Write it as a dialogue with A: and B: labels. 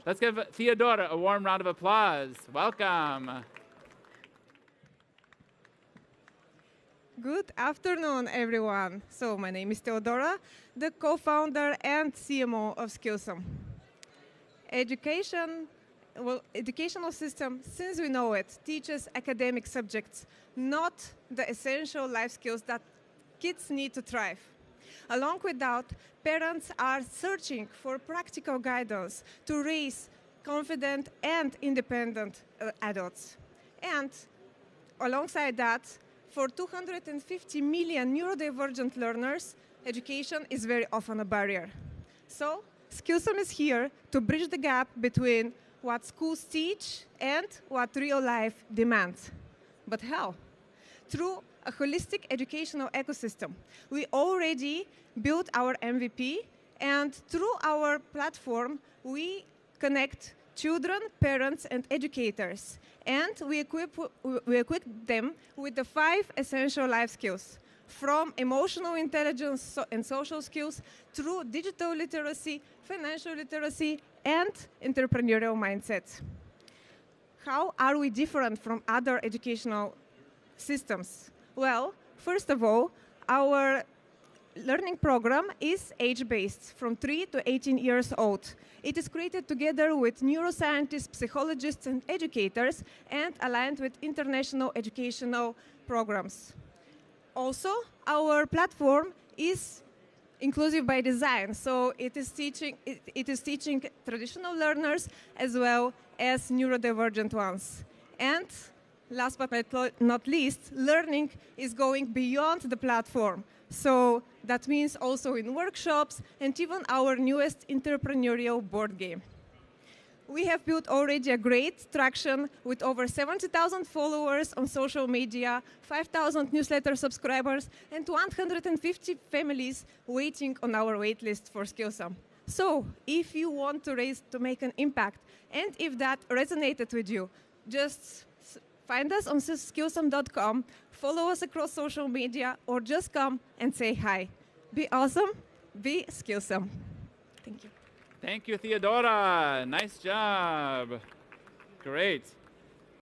A: Let's give Theodora a warm round of applause. Welcome.
B: Good afternoon, everyone. So my name is Theodora, the co-founder and CMO of Skillsome. Educational system, since we know it, teaches academic subjects, not the essential life skills that kids need to thrive. Along with that, parents are searching for practical guidance to raise confident and independent adults. And alongside that, for 250 million neurodivergent learners, education is very often a barrier. So, Skillsome is here to bridge the gap between what schools teach and what real life demands. But how? Through a holistic educational ecosystem. We already built our MVP, and through our platform, we connect children, parents, and educators. And we equip them with the 5 essential life skills, from emotional intelligence and social skills through digital literacy, financial literacy, and entrepreneurial mindset. How are we different from other educational systems? Well, first of all, our learning program is age-based, from 3 to 18 years old. It is created together with neuroscientists, psychologists, and educators, and aligned with international educational programs. Also, our platform is inclusive by design, so it is teaching traditional learners as well as neurodivergent ones. And last but not least, learning is going beyond the platform. So that means also in workshops and even our newest entrepreneurial board game. We have built already a great traction with over 70,000 followers on social media, 5,000 newsletter subscribers, and 150 families waiting on our waitlist for Skillsome. So if you want to make an impact, and if that resonated with you, just find us on skillsome.com, follow us across social media, or just come and say hi. Be awesome, be Skillsome. Thank you.
A: Thank you, Theodora. Nice job. Great.